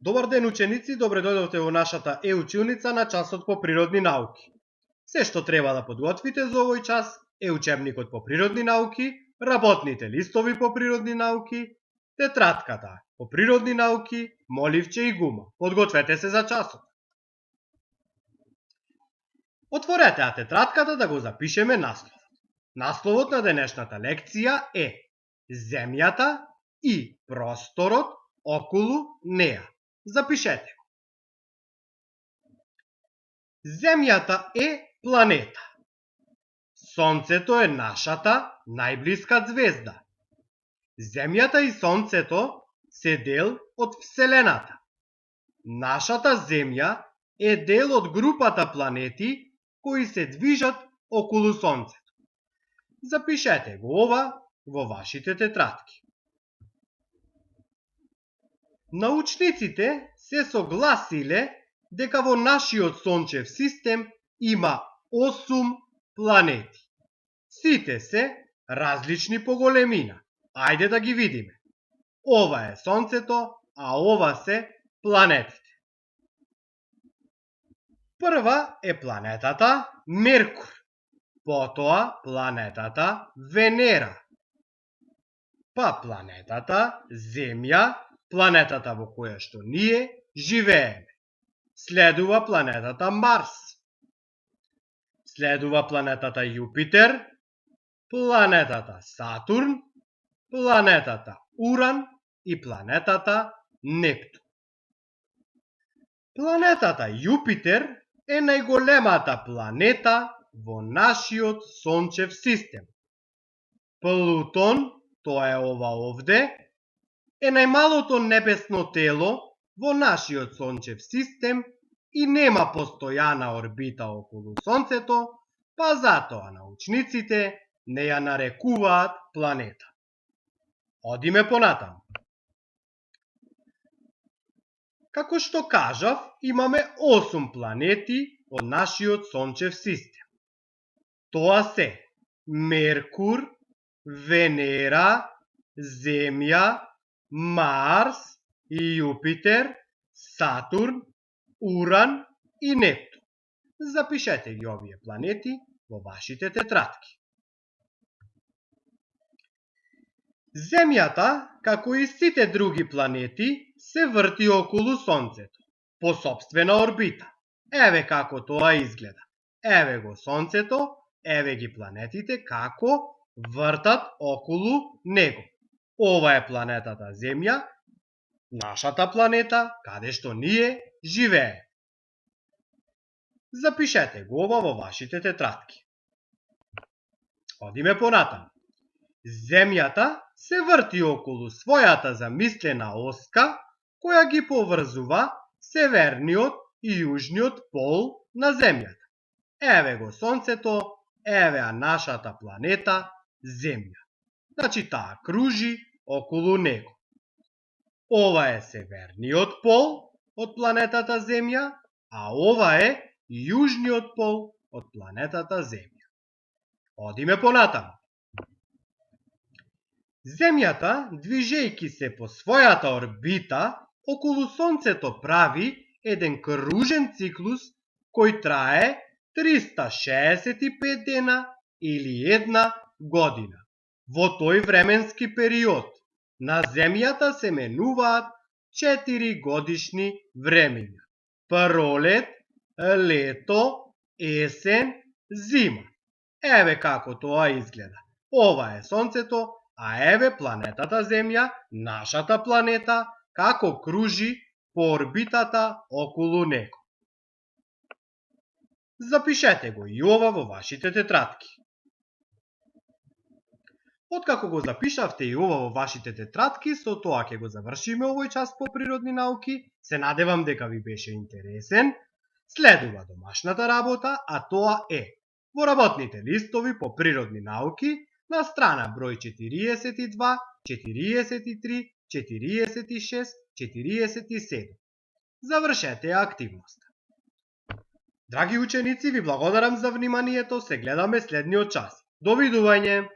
Добар ден, ученици, добре дојдовте во нашата училница на часот по природни науки. Се што треба да подготвите за овој час е учебникот по природни науки, работните листови по природни науки, тетратката по природни науки, моливче и гума. Подгответе се за часот. Отворете ја тетратката да го запишеме насловот. Насловот на денешната лекција е Земјата и просторот околу неа. Запишете го. Земјата е планета. Сонцето е нашата најблиска звезда. Земјата и Сонцето се дел од Вселената. Нашата Земја е дел од групата планети кои се движат околу Сонцето. Запишете го ова во вашите тетратки. Научниците се согласиле дека во нашиот сончев систем има 8 планети. Сите се различни по големина. Ајде да ги видиме. Ова е Сонцето, а ова се планетите. Прва е планетата Меркур, потоа планетата Венера, па планетата Земја, планетата во која што ние живееме. Следува планетата Марс. Следува планетата Јупитер, планетата Сатурн, планетата Уран и планетата Нептун. Планетата Јупитер е најголемата планета во нашиот сончев систем. Плутон, тоа е ова овде, е најмалото небесно тело во нашиот сончев систем и нема постојана орбита околу Сонцето, па затоа научниците не ја нарекуваат планета. Одиме понатаму. Како што кажав, имаме 8 планети од нашиот сончев систем. Тоа се Меркур, Венера, Земја, Марс, Јупитер, Сатурн, Уран и Нептун. Запишете ги овие планети во вашите тетратки. Земјата, како и сите други планети, се врти околу Сонцето, по сопствена орбита. Еве како тоа изгледа. Еве го Сонцето, еве ги планетите како вртат околу него. Ова е планетата Земја, нашата планета, каде што ние живееме. Запишете го ова во вашите тетратки. Одиме понатаму. Земјата се врти околу својата замислена оска, која ги поврзува северниот и јужниот пол на Земјата. Еве го Сонцето, еве нашата планета Земја. Значи таа кружи околу него. Ова е северниот пол од планетата Земја, а ова е јужниот пол од планетата Земја. Одиме понатаму. Земјата, движејќи се по својата орбита околу Сонцето, прави еден кружен циклус кој трае 365 дена или 1 година. Во тој временски период на Земјата се менуваат 4 годишни времења: пролет, лето, есен, зима. Еве како тоа изгледа. Ова е Сонцето, а еве планетата Земја, нашата планета, како кружи по орбитата околу него. Запишете го и ова во вашите тетратки. Откако го запишавте и ова во вашите тетратки, со тоа ќе го завршиме овој час по природни науки. Се надевам дека ви беше интересен. Следува домашната работа, а тоа е во работните листови по природни науки на страна број 42, 43, 46, 47. Завршете ја активноста. Драги ученици, ви благодарам за вниманието. Се гледаме следниот час. Довидување!